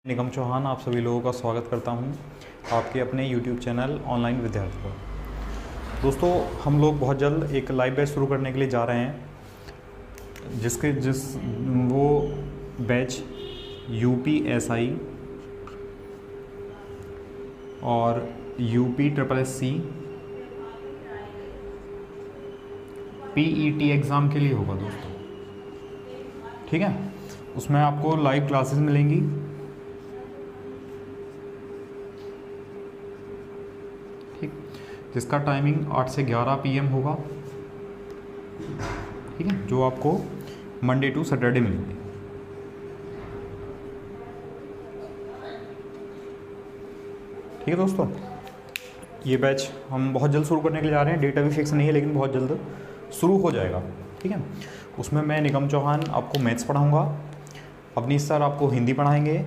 निगम चौहान आप सभी लोगों का स्वागत करता हूं आपके अपने YouTube चैनल ऑनलाइन विद्यार्थी पर। दोस्तों, हम लोग बहुत जल्द एक लाइव बैच शुरू करने के लिए जा रहे हैं, जिस वो बैच UPSI और UPSSC PET एग्ज़ाम के लिए होगा दोस्तों। ठीक है, उसमें आपको लाइव क्लासेस मिलेंगी। जिसका टाइमिंग 8 से 11 PM होगा। ठीक है, जो आपको मंडे टू सैटरडे मिलेंगे। ठीक है दोस्तों, ये बैच हम बहुत जल्द शुरू करने के लिए जा रहे हैं। डेट अभी फिक्स नहीं है, लेकिन बहुत जल्द शुरू हो जाएगा। ठीक है, उसमें मैं निगम चौहान आपको मैथ्स पढ़ाऊँगा, अवनीश सर आपको हिंदी पढ़ाएंगे,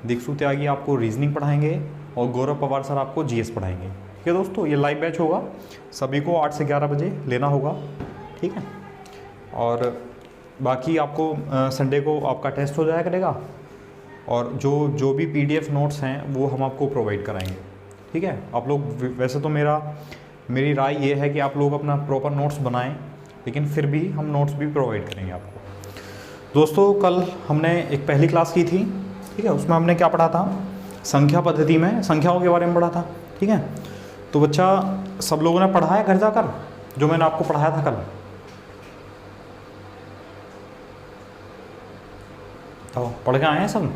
दीक्षु त्यागी आपको रीजनिंग पढ़ाएंगे और गौरव पवार सर आपको GS पढ़ाएंगे। ठीक है दोस्तों, ये लाइव बैच होगा, सभी को 8 से 11 बजे लेना होगा। ठीक है, और बाकी आपको संडे को आपका टेस्ट हो जाया करेगा और जो भी PDF नोट्स हैं वो हम आपको प्रोवाइड कराएंगे। ठीक है, आप लोग वैसे तो मेरी राय ये है कि आप लोग अपना प्रॉपर नोट्स बनाएं, लेकिन फिर भी हम नोट्स भी प्रोवाइड करेंगे आपको। दोस्तों, कल हमने एक पहली क्लास की थी। ठीक है, उसमें हमने क्या पढ़ा था, संख्या पद्धति में संख्याओं के बारे में पढ़ा था। ठीक है, तो बच्चा सब लोगों ने पढ़ा है घर जाकर जो मैंने आपको पढ़ाया था कल? तो पढ़ के आए हैं सब?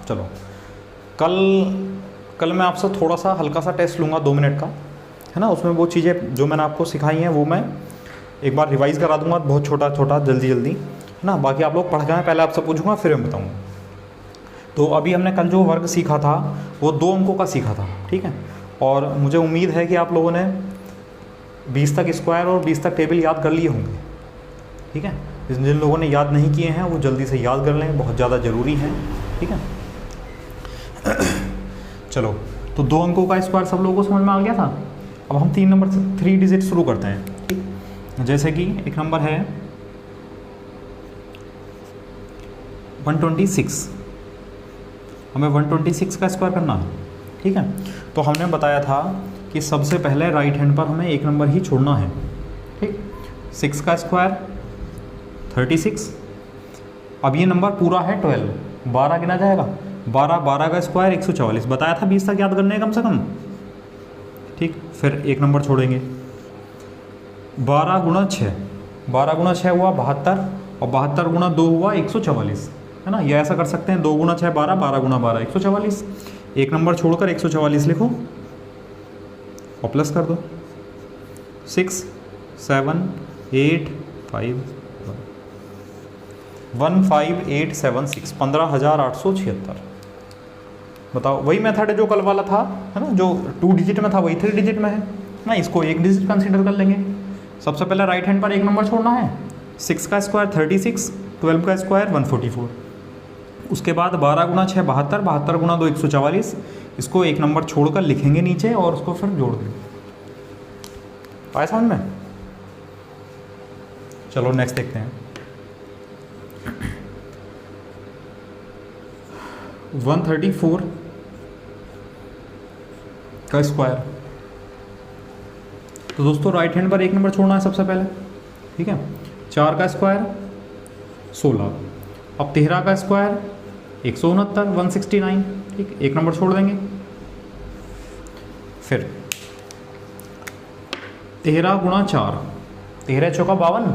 चलो, कल मैं आपसे थोड़ा सा हल्का सा टेस्ट लूँगा 2 मिनट का, है ना। उसमें वो चीज़ें जो मैंने आपको सिखाई हैं वो मैं एक बार रिवाइज करा दूंगा, बहुत छोटा जल्दी, है ना। बाकी आप लोग पढ़ गए हैं, पहले आपसे पूछूंगा फिर मैं बताऊँगा। तो अभी हमने कल जो वर्ग सीखा था वो 2 अंकों का सीखा था। ठीक है, और मुझे उम्मीद है कि आप लोगों ने 20 तक स्क्वायर और 20 तक टेबल याद कर लिए होंगे। ठीक है, जिन लोगों ने याद नहीं किए हैं वो जल्दी से याद कर लें, बहुत ज़्यादा ज़रूरी है। ठीक है, चलो, तो 2 अंकों का स्क्वायर सब लोगों को समझ में आ गया था। अब हम 3 नंबर से 3 डिजिट शुरू करते हैं। ठीक, जैसे कि एक नंबर है 126, हमें 126 का स्क्वायर करना है। ठीक है, तो हमने बताया था कि सबसे पहले राइट हैंड पर हमें एक नंबर ही छोड़ना है। ठीक, 6 का स्क्वायर 36। अब ये नंबर पूरा है 12, 12 गिना जाएगा। 12 का स्क्वायर 144 बताया था, 20 तक याद करने हैं कम से कम। ठीक, फिर एक नंबर छोड़ेंगे, 12 गुणा 6, 12 गुणा 6 हुआ 72 और 72 गुणा 2 हुआ 144, है ना। ये ऐसा कर सकते हैं, 2 गुणा 6 12, 12 गुणा 12 144। एक नंबर छोड़कर 144 लिखो और प्लस कर दो। 6 7 8 5 15876 15,876। बताओ, वही मेथड है जो कल वाला था, है ना। जो 2 डिजिट में था वही 3 डिजिट में है ना। इसको 1 डिजिट कंसीडर कर लेंगे। सबसे पहले राइट हैंड पर एक नंबर छोड़ना है। 6 का स्क्वायर 36, 12 का स्क्वायर 144। उसके बाद 12 गुणा 6 72, 72 गुणा 2 144। इसको एक नंबर छोड़कर लिखेंगे नीचे और उसको फिर जोड़ देंगे। आया समझ में? चलो नेक्स्ट देखते हैं। 134 का स्क्वायर। तो दोस्तों राइट हैंड पर एक नंबर छोड़ना है सबसे पहले। ठीक है, 4 का स्क्वायर 16। अब 13 का स्क्वायर 169 169। ठीक, एक नंबर छोड़ देंगे। फिर 13 गुणा 4, 13 चौका 52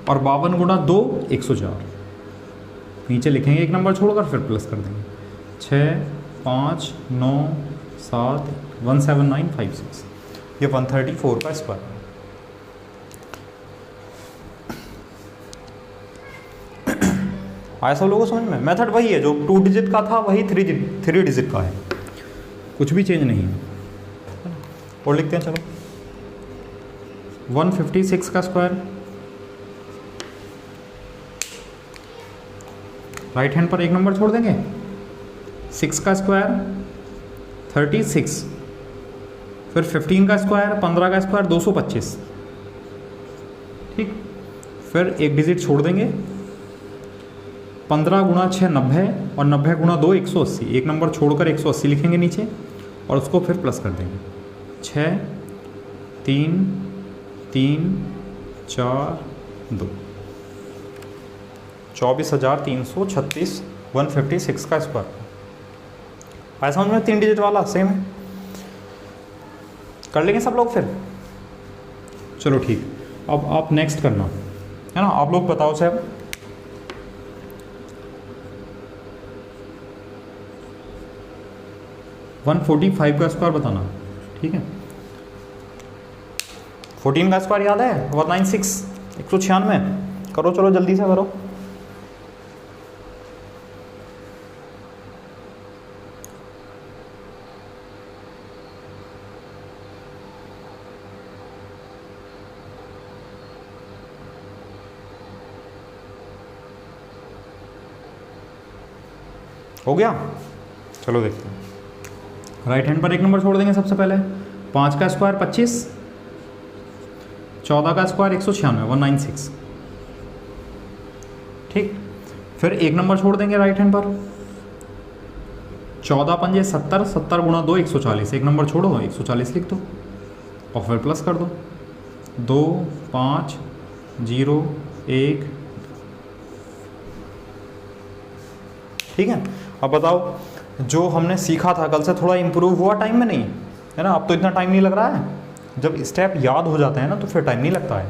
और 52 गुणा 2 104। नीचे लिखेंगे एक नंबर छोड़कर, फिर प्लस कर देंगे। 6 5 9 7 17956। ये 134 का स्क्वायर। आया सब लोगों को समझ में? मेथड वही है, जो 2 डिजिट का था वही 3 डिजिट का है, कुछ भी चेंज नहीं है। और लिखते हैं, चलो 156 का स्क्वायर। राइट हैंड पर एक नंबर छोड़ देंगे। 6 का स्क्वायर 36, फिर 15 का स्क्वायर 15 का स्क्वायर 225। ठीक, फिर एक डिजिट छोड़ देंगे 15 गुणा 6 90 और 90 गुणा 2 180। एक नंबर छोड़कर 180 लिखेंगे नीचे और उसको फिर प्लस कर देंगे। 6 3 3 4 2 24,336 156 का स्क्वायर। आया समझ में? 3 डिजिट वाला सेम है, कर लेंगे सब लोग फिर। चलो ठीक, अब आप नेक्स्ट करना है ना। आप लोग बताओ साहब, वन 45 का स्क्वायर बताना, ठीक है। 14 का स्क्वायर याद है? 196 196। करो चलो जल्दी से करो। हो गया? चलो देखते हैं। राइट हैंड पर एक नंबर छोड़ देंगे सबसे पहले। 5 का स्क्वायर 25, 14 का स्क्वायर 196 196, ठीक। फिर एक नंबर छोड़ देंगे राइट हैंड पर। 14 पंजे 70, 70 गुणा 2 140। एक नंबर छोड़ो 140 लिख दो और फिर प्लस कर दो। 2 5 0 1, ठीक है। अब बताओ, जो हमने सीखा था कल से थोड़ा इम्प्रूव हुआ टाइम में? नहीं है ना? अब तो इतना टाइम नहीं लग रहा है। जब स्टेप याद हो जाते हैं ना तो फिर टाइम नहीं लगता है,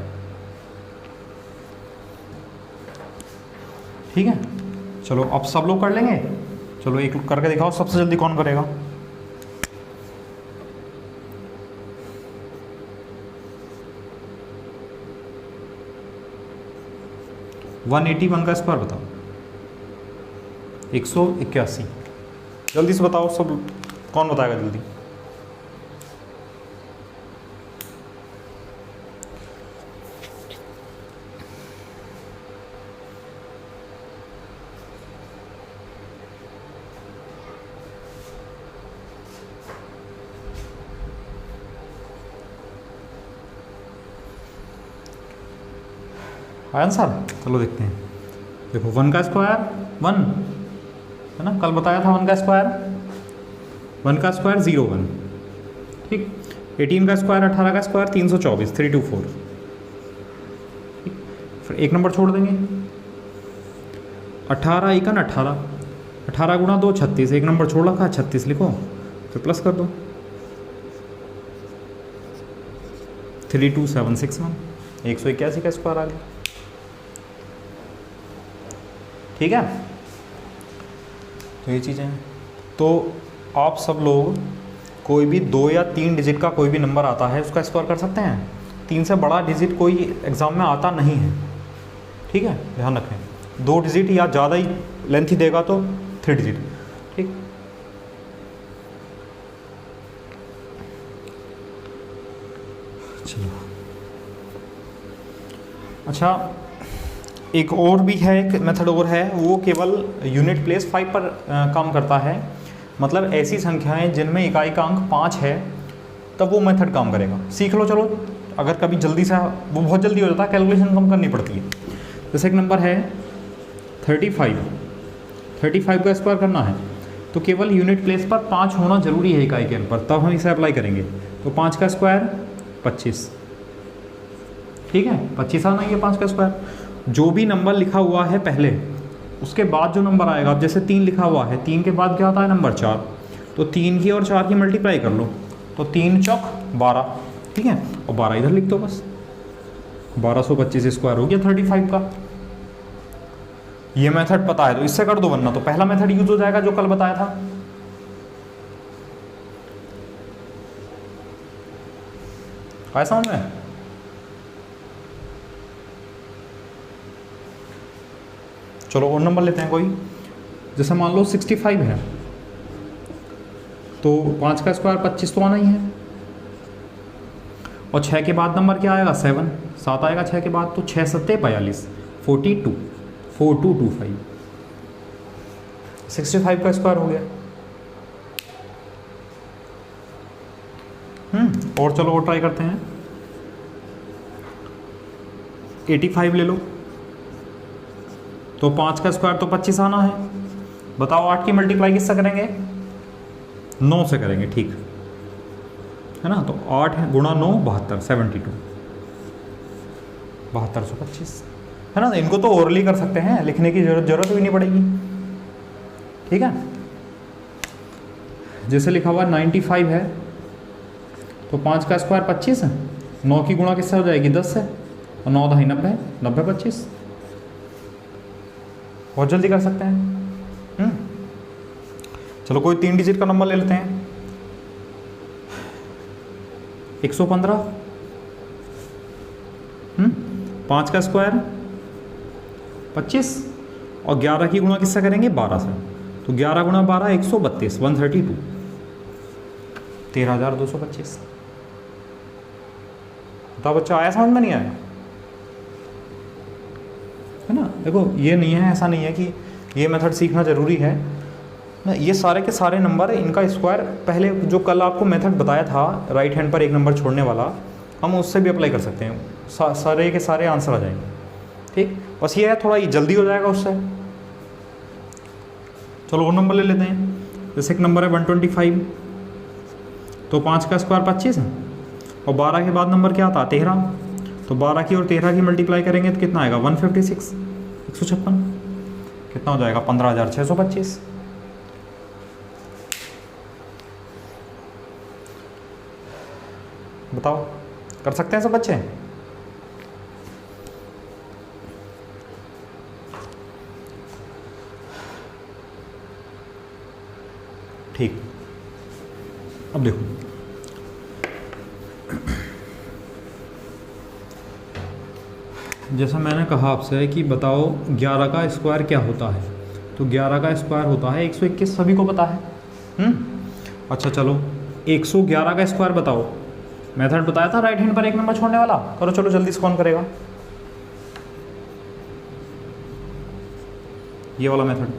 ठीक है। चलो अब सब लोग कर लेंगे। चलो एक करके दिखाओ, सबसे जल्दी कौन करेगा? वन 181 का स्क्वायर बताओ। 181। जल्दी से बताओ सब, कौन बताएगा जल्दी? आंसर चलो देखते हैं। देखो 1 का स्क्वायर 1 है ना, कल बताया था 1 का स्क्वायर। 1 का स्क्वायर 0 1, ठीक। 18 का स्क्वायर 18 का स्क्वायर 324 324, ठीक। फिर एक नंबर छोड़ देंगे। 18 1 18, 18 गुणा 2 36। एक नंबर छोड़ रखा 36 लिखो, फिर प्लस कर दो। 32761 181 का स्क्वायर आ गया, ठीक है। तो ये चीज़ें हैं। तो आप सब लोग कोई भी 2 या 3 डिजिट का कोई भी नंबर आता है उसका स्क्वायर कर सकते हैं। 3 से बड़ा डिजिट कोई एग्ज़ाम में आता नहीं है, ठीक है, ध्यान रखें। 2 डिजिट या ज़्यादा ही लेंथ ही देगा तो 3 डिजिट, ठीक। चलो अच्छा, एक और भी है, एक मेथड और है, वो केवल यूनिट प्लेस 5 पर काम करता है। मतलब ऐसी संख्याएं जिनमें इकाई का अंक 5 है तब वो मेथड काम करेगा। सीख लो चलो, अगर कभी जल्दी से, वो बहुत जल्दी हो जाता है, कैलकुलेशन कम करनी पड़ती है। जैसे एक नंबर है 35 का स्क्वायर करना है तो केवल यूनिट प्लेस पर 5 होना जरूरी है इकाई के पर, तब हम इसे अप्लाई करेंगे। तो 5 का स्क्वायर 25, ठीक है, 25 आना ही है 5 का स्क्वायर। जो भी नंबर लिखा हुआ है पहले, उसके बाद जो नंबर आएगा, अब जैसे 3 लिखा हुआ है, 3 के बाद क्या आता है नंबर 4, तो 3 की और 4 की मल्टीप्लाई कर लो, तो 3 चौक 12, ठीक है, और 12 इधर लिख दो बस। 1225 स्क्वायर हो गया 35 का। ये मेथड पता है तो इससे कर दो, वरना तो पहला मेथड यूज हो जाएगा जो कल बताया था। ऐसा समझ में? चलो और नंबर लेते हैं कोई। जैसे मान लो 65 है तो 5 का स्क्वायर 25 तो आना ही है, और 6 के बाद नंबर क्या आएगा 7 आएगा 6 के बाद, तो 6 7 42 42 4225 65 का स्क्वायर हो गया। और चलो और ट्राई करते हैं। 85 ले लो, तो 5 का स्क्वायर तो 25 आना है। बताओ 8 की मल्टीप्लाई किससे करेंगे? 9 से करेंगे, ठीक है ना। तो 8 गुणा 9 72, 72, 7225 है ना। इनको तो ओरली कर सकते हैं, लिखने की जरूरत भी नहीं पड़ेगी, ठीक है। जैसे लिखा हुआ 95 है तो 5 का स्क्वायर 25 है, 9 की गुणा किससे हो जाएगी? 10 से, और 9 दहाई 90, 90 25। बहुत जल्दी कर सकते हैं। चलो कोई 3 डिजिट का नंबर ले लेते हैं। 115। 5 का स्क्वायर 25 और 11 की गुणा किससे करेंगे? 12 से। तो 11 गुणा 12 132, 132, 13,225। बताओ बच्चा, आया समझ में? नहीं आया है ना। देखो ये नहीं है, ऐसा नहीं है कि ये मेथड सीखना ज़रूरी है ना। ये सारे के सारे नंबर, इनका स्क्वायर पहले जो कल आपको मेथड बताया था राइट हैंड पर एक नंबर छोड़ने वाला, हम उससे भी अप्लाई कर सकते हैं। सारे के सारे आंसर आ जाएंगे, ठीक। बस ये है थोड़ा ये जल्दी हो जाएगा उससे। चलो वो नंबर ले लेते हैं। जैसे एक नंबर है 125, तो 5 का स्क्वायर 25 है और 12 के बाद नंबर क्या आता है? 13। तो 12 की और 13 की मल्टीप्लाई करेंगे तो कितना आएगा? 156, 156। कितना हो जाएगा? 15,625। बताओ, कर सकते हैं सब बच्चे? ठीक। अब देखो, जैसा मैंने कहा आपसे कि बताओ 11 का स्क्वायर क्या होता है, तो 11 का स्क्वायर होता है 121, सभी को पता है। अच्छा चलो 111 का स्क्वायर बताओ। मेथड बताया था राइट हैंड पर एक नंबर छोड़ने वाला, करो चलो जल्दी से, कौन करेगा ये वाला मेथड?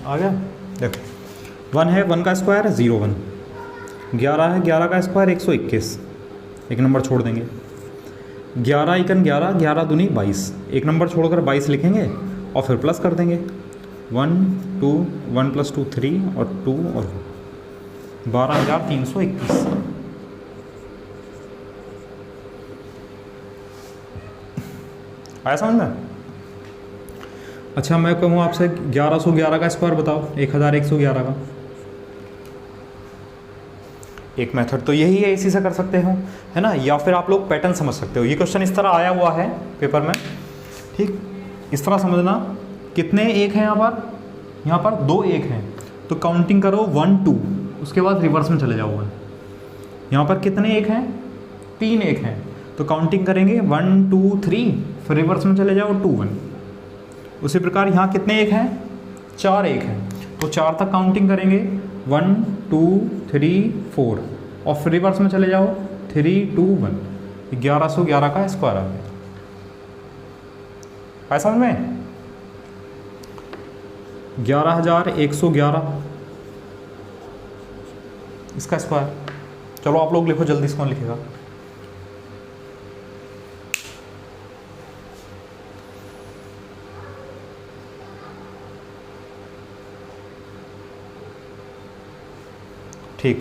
आ गया। देखो 1 है, 1 का स्क्वायर 01, 11 है, 11 का स्क्वायर 121, एक नंबर छोड़ देंगे। 11 इकन 11, 11 दूनी 22, एक नंबर छोड़कर 22 लिखेंगे और फिर प्लस कर देंगे। 1 2 1 + 2 3 और 2 और 12,321। आया समझ में? अच्छा मैं कहूँ आपसे 1111 का स्क्वायर बताओ, 1111 का। एक मेथड तो यही है, इसी से कर सकते हो, है ना। या फिर आप लोग पैटर्न समझ सकते हो। ये क्वेश्चन इस तरह आया हुआ है पेपर में, ठीक। इस तरह समझना, कितने एक हैं यहाँ पर? यहाँ पर 2 एक हैं, तो काउंटिंग करो 1 2, उसके बाद रिवर्स में चले जाओ 1। यहाँ पर कितने एक हैं? 3 एक हैं, तो काउंटिंग करेंगे 1 2 3, फिर रिवर्स में चले जाओ 2 1। उसी प्रकार यहाँ कितने एक हैं? 4 एक हैं, तो 4 तक काउंटिंग करेंगे 1 2 3 4 और फिर रिवर्स में चले जाओ 3 2 1। 1111 का स्क्वायर आ गया। ऐसा में 11,111 इसका स्क्वायर। चलो आप लोग लिखो जल्दी से, कौन लिखेगा? ठीक,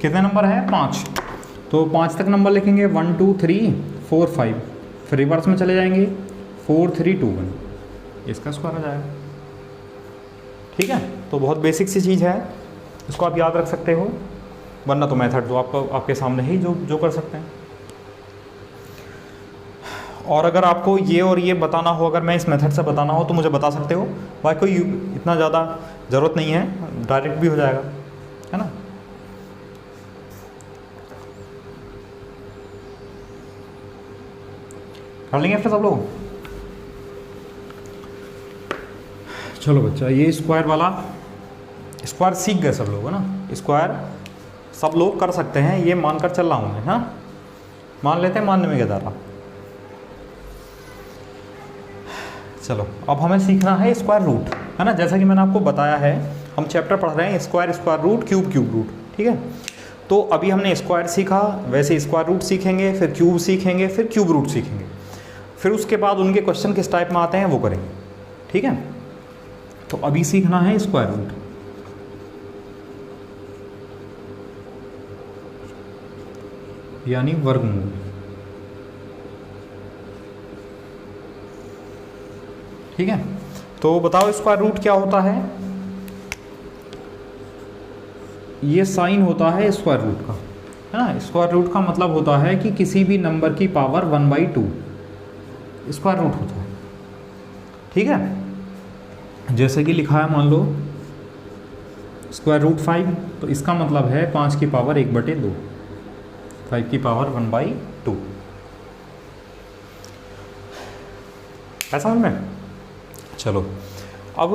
कितने नंबर है? 5, तो 5 तक नंबर लिखेंगे 1 2 3 4 5, फिर रिवर्स में चले जाएंगे 4 3 2 1, इसका स्क्वायर आ जाएगा। ठीक है, तो बहुत बेसिक सी चीज़ है, इसको आप याद रख सकते हो, वरना तो मेथड तो आपके सामने ही जो कर सकते हैं। और अगर आपको ये और ये बताना हो, अगर मैं इस मेथड से बताना हो तो मुझे बता सकते हो, भाई कोई इतना ज़्यादा ज़रूरत नहीं है, डायरेक्ट भी हो जाएगा, है ना। कर लेंगे फिर सब लोग। चलो बच्चा, ये स्क्वायर वाला स्क्वायर सीख गए सब लोग, है ना। स्क्वायर सब लोग कर सकते हैं, ये मानकर चल रहा हूँ मैं, हाँ। मान लेते हैं, मानने में क्या जा रहा। चलो अब हमें सीखना है स्क्वायर रूट, है ना। जैसा कि मैंने आपको बताया है, हम चैप्टर पढ़ रहे हैं square, square root, cube, cube root, ठीक है। तो अभी हमने स्क्वायर सीखा, वैसे स्क्वायर रूट सीखेंगे, फिर क्यूब सीखेंगे, फिर क्यूब रूट सीखेंगे, फिर उसके बाद उनके क्वेश्चन किस टाइप में आते हैं वो करेंगे, ठीक है। तो अभी सीखना है स्क्वायर रूट। यानी वर्गमूल, ठीक है। तो बताओ स्क्वायर रूट क्या होता है। ये साइन होता है स्क्वायर रूट का, है ना। स्क्वायर रूट का मतलब होता है कि किसी भी नंबर की पावर 1/2 स्क्वायर रूट होता है, ठीक है। जैसे कि लिखा है, मान लो स्क्वायर रूट 5, तो इसका मतलब है 5 की पावर 1/2, 5 की पावर 1/2, ऐसा समझ में। चलो अब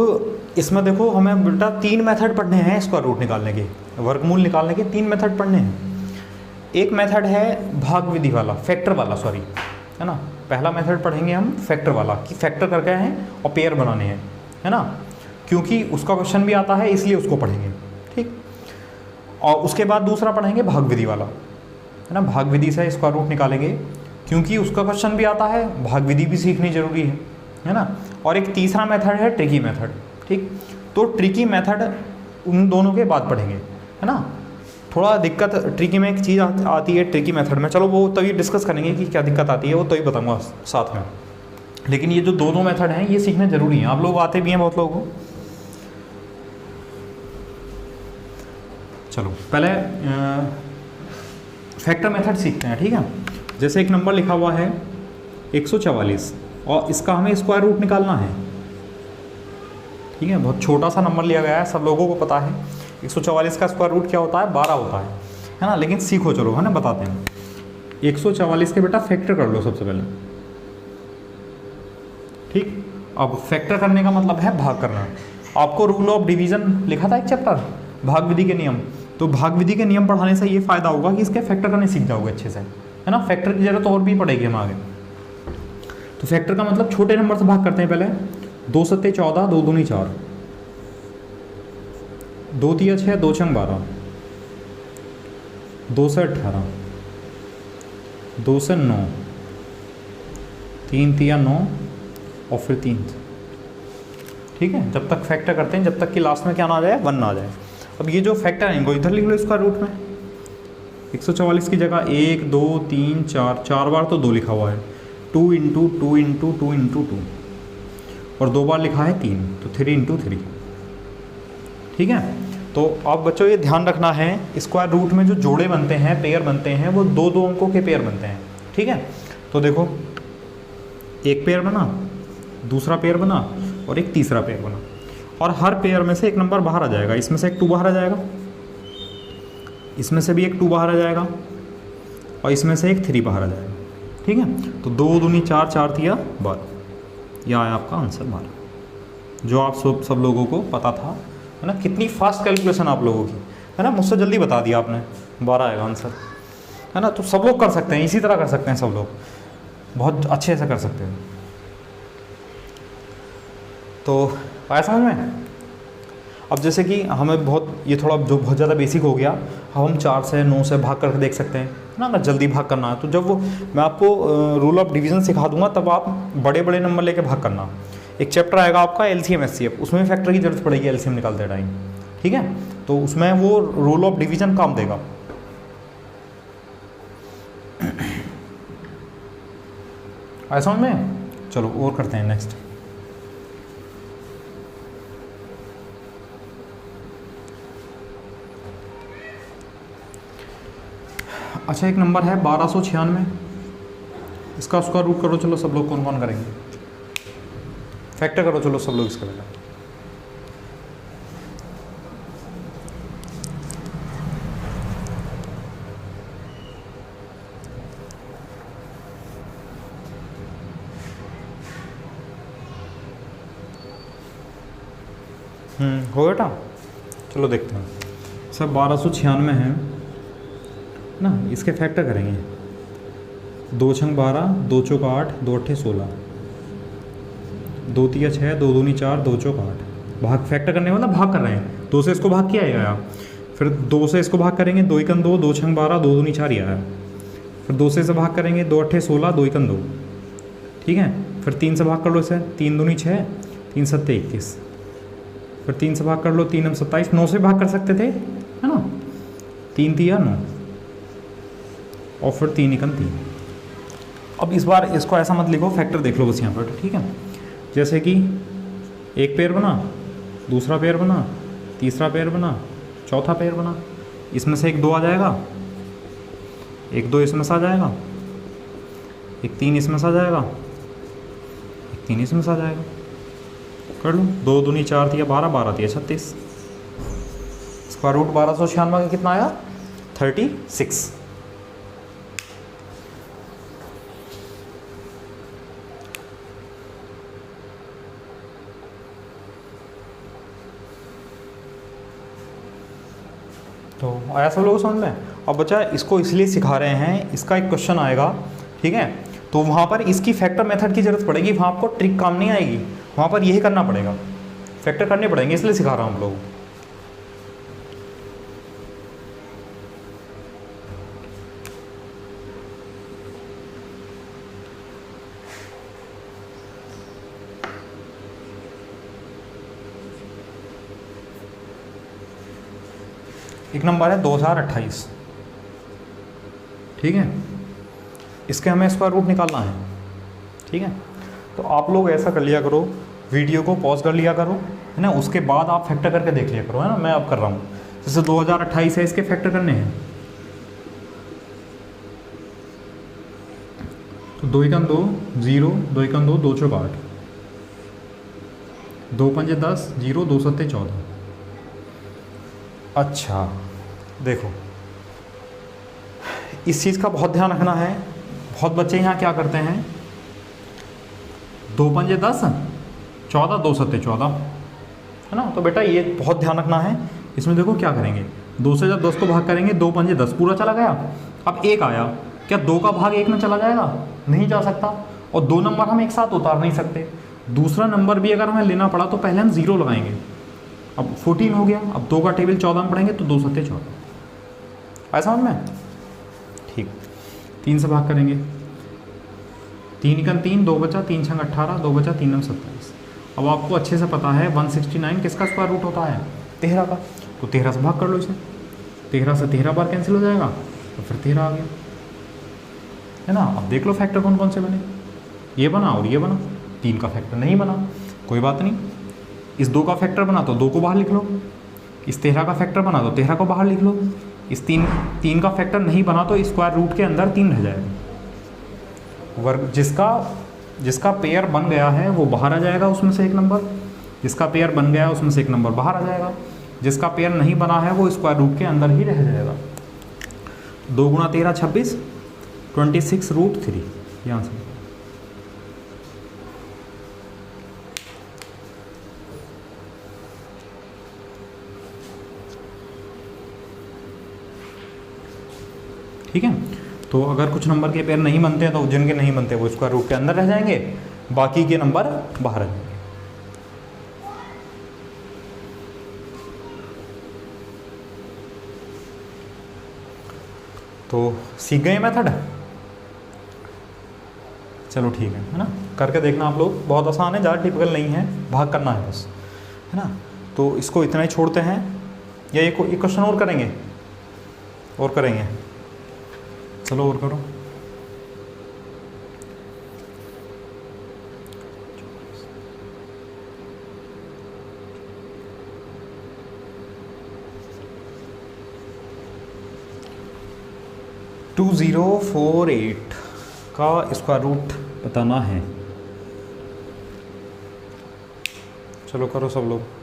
इसमें देखो, हमें बेटा 3 मेथड पढ़ने हैं स्क्वायर रूट निकालने के, वर्गमूल निकालने के 3 मेथड पढ़ने हैं। एक मेथड है भाग विधि वाला, फैक्टर वाला, सॉरी, है ना। पहला मेथड पढ़ेंगे हम फैक्टर वाला, कि फैक्टर करके हैं और पेयर बनाने हैं, है ना, क्योंकि उसका क्वेश्चन भी आता है इसलिए उसको पढ़ेंगे, ठीक। और उसके बाद दूसरा पढ़ेंगे भाग विधि वाला, है ना। भाग विधि से स्क्वायर रूट निकालेंगे क्योंकि उसका क्वेश्चन भी आता है, भाग विधि भी सीखनी जरूरी है ना। और एक तीसरा मेथड है ट्रिकी मेथड, ठीक। तो ट्रिकी मेथड उन दोनों के बाद पढ़ेंगे, है ना। थोड़ा दिक्कत ट्रिकी में एक चीज़ आती है ट्रिकी मेथड में, चलो वो तभी डिस्कस करेंगे कि क्या दिक्कत आती है, वो तभी बताऊंगा साथ में। लेकिन ये जो दोनों मेथड हैं ये सीखने जरूरी हैं, आप लोग आते भी हैं बहुत लोगों को। चलो पहले फैक्टर मेथड सीखते हैं, ठीक है। जैसे एक नंबर लिखा हुआ है 144 और इसका हमें स्क्वायर रूट निकालना है, ठीक है। बहुत छोटा सा नंबर लिया गया है, सब लोगों को पता है 144 का स्क्वायर रूट क्या होता है, 12 होता है ना। लेकिन सीखो, चलो, है ना, बताते हैं। 144 के बेटा फैक्टर कर लो सबसे पहले, ठीक। अब फैक्टर करने का मतलब है भाग करना। आपको रूल ऑफ डिवीजन लिखा था एक चैप्टर, भाग विधि के नियम। तो भाग विधि के नियम पढ़ाने से ये फायदा होगा कि इसके फैक्टर करने सीख जाओगे अच्छे से, है ना। फैक्टर की जरूरत और भी पड़ेगी हम आगे। तो फैक्टर का मतलब छोटे नंबर से भाग करते हैं पहले। 2 सत्ते 14, 2 दूनी 4, 2 तिया 6, 2 छंग 12, 2 से 18, 2 से 9, 3 तिया 9 और फिर 3, ठीक है। जब तक फैक्टर करते हैं, जब तक कि लास्ट में क्या ना आ जाए, 1 ना आ जाए। अब ये जो फैक्टर है इनको इधर लिख लो स्क्वायर रूट में। 144 की जगह 1 2 3 4, 4 बार तो 2 लिखा हुआ है, 2 × 2 × 2 × 2, और 2 बार लिखा है 3, तो 3 × 3, ठीक है। तो अब बच्चों ये ध्यान रखना है, स्क्वायर रूट में जो जोड़े बनते हैं, पेयर बनते हैं, वो 2-2 अंकों के पेयर बनते हैं, ठीक है। तो देखो, एक पेयर बना, दूसरा पेयर बना और एक तीसरा पेयर बना, और हर पेयर में से एक नंबर बाहर आ जाएगा। इसमें से एक 2 बाहर आ जाएगा, इसमें से भी एक 2 बाहर आ जाएगा, और इसमें से एक 3 बाहर आ जाएगा, ठीक है। तो 2 दूनी 4, 4 तिया 12, यह आया आपका आंसर 12, जो आप सब लोगों को पता था, है ना। कितनी फास्ट कैलकुलेशन आप लोगों की, है ना, मुझसे जल्दी बता दिया आपने, 12 आएगा आंसर, है ना। तो सब लोग कर सकते हैं, इसी तरह कर सकते हैं, सब लोग बहुत अच्छे से कर सकते हैं। तो आया समझ में। अब जैसे कि हमें ये थोड़ा जो बहुत ज़्यादा बेसिक हो गया, हम 4 से 9 से भाग करके देख सकते हैं, है ना। अगर जल्दी भाग करना है तो जब वो मैं आपको रूल ऑफ डिवीज़न सिखा दूंगा, तब आप बड़े बड़े नंबर लेके भाग करना। एक चैप्टर आएगा आपका LCM SCF, उसमें फैक्टर की जरूरत पड़ेगी LCM निकालते टाइम, ठीक है। तो उसमें वो रूल ऑफ डिवीज़न काम देगा। आया समझ में। चलो और करते हैं नेक्स्ट। अच्छा, एक नंबर है 1296, इसका स्क्वायर रूट करो। चलो सब लोग कौन कौन करेंगे, फैक्टर करो, चलो सब लोग इसका पहले। हो बेटा, चलो देखते हैं। सब 1296 है ना, इसके फैक्टर करेंगे। दो छंग 12, दो चौक 8, दो अट्ठे 16, दो तिया 6, दो दूनी 4, दो चौक 8। भाग फैक्टर करने वाला भाग कर रहे हैं, दो से इसको भाग किया आया, फिर दो से इसको भाग करेंगे, दो एकन 2, दो छंग 12, दो दूनी 4 आया, फिर दो से इसे भाग करेंगे, दो अट्ठे 16, दो एकन 2, ठीक है। फिर 3 से भाग कर लो इसे, 3 दूनी 6, 3 सत्ते 21, फिर 3 से भाग कर लो, 3 27, 9 से भाग कर सकते थे, है ना, 3 तिया 9, और फिर 3 एकन 3। अब इस बार इसको ऐसा मत लिखो, फैक्टर देख लो बस यहाँ पर, ठीक है। जैसे कि एक पेयर बना, दूसरा पेयर बना, तीसरा पेयर बना, चौथा पेयर बना, इसमें से एक 2 आ जाएगा, एक 2 इसमें से आ जाएगा, एक 3 इसमें से आ जाएगा, एक 3 इसमें से आ जाएगा, कर लो। 2 दूनी 4 तिया 12, 12 तिया 36, स्क्वायर रूट 1296 का कितना आया, 36। तो आया सब लोगों समझ में। अब बच्चा इसको इसलिए सिखा रहे हैं, इसका एक क्वेश्चन आएगा, ठीक है, तो वहाँ पर इसकी फैक्टर मेथड की ज़रूरत पड़ेगी, वहाँ आपको ट्रिक काम नहीं आएगी, वहाँ पर यही करना पड़ेगा, फैक्टर करने पड़ेंगे, इसलिए सिखा रहा हूँ हम लोग। एक नंबर है 2028, ठीक है, इसके हमें स्क्वायर रूट निकालना है, ठीक है। तो आप लोग ऐसा कर लिया करो, वीडियो को पॉज कर लिया करो, है ना, उसके बाद आप फैक्टर करके देख लिया करो, है ना, मैं अब कर रहा हूँ। जैसे 2028 है, इसके फैक्टर करने हैं, तो 2 एकन 2 0, 2 एकन 2, 2 चौक 8, 2 पंजे 10, 0, 2 सत्ते 14। अच्छा देखो, इस चीज़ का बहुत ध्यान रखना है, बहुत बच्चे यहाँ क्या करते हैं, 2 पंजे 10, 14, 2 सत्ते 14, है ना। तो बेटा ये बहुत ध्यान रखना है, इसमें देखो क्या करेंगे, 2 से जब 10 को भाग करेंगे, 2 पंजे 10 पूरा चला गया, अब 1 आया, क्या 2 का भाग 1 में चला जाएगा, नहीं जा सकता, और 2 नंबर हम एक साथ उतार नहीं सकते, दूसरा नंबर भी अगर हमें लेना पड़ा तो पहले हम 0 लगाएंगे। अब 14 हो गया, अब 2 का टेबल 14 में पढ़ेंगे तो 2 सत्ते 14, ऐसा समझ में, ठीक। 3 से भाग करेंगे, 3 एकन 3, 2 बचा, 3 छंग 18, 2 बचा, 3 नम 27। अब आपको अच्छे से पता है 169 किसका स्क्वायर रूट होता है, 13 का, तो 13 से भाग कर लो इसे, 13 से 13 बार कैंसिल हो जाएगा, तो फिर 13 आ गया, है ना। अब देख लो फैक्टर कौन कौन से बने, ये बना और ये बना, 3 का फैक्टर नहीं बना, कोई बात नहीं, इस 2 का फैक्टर बना तो 2 को बाहर लिख लो, इस 13 का फैक्टर बना तो 13 को बाहर लिख लो, इस 3 का फैक्टर नहीं बना तो स्क्वायर रूट के अंदर 3 रह जाएगा, वर्ग जिसका पेयर बन गया है वो बाहर आ जाएगा, उसमें से एक नंबर, जिसका पेयर बन गया है उसमें से एक नंबर बाहर आ जाएगा, जिसका पेयर नहीं बना है वो स्क्वायर रूट के अंदर ही रह जाएगा। 2 गुणा 13 26, 26 रूट 3, यहाँ से ठीक है। तो अगर कुछ नंबर के पेयर नहीं बनते हैं तो जिनके नहीं बनते वो स्क्वायर रूट के अंदर रह जाएंगे, बाकी के नंबर बाहर आ जाएंगे। तो सीख गए मेथड, चलो ठीक है ना, करके देखना आप लोग, बहुत आसान है, ज़्यादा टिपिकल नहीं है, भाग करना है बस, है ना। तो इसको इतना ही छोड़ते हैं, या एक क्वेश्चन और करेंगे, चलो और करो। टू 2048 का स्क्वायर रूट बताना है, चलो करो सब लोग।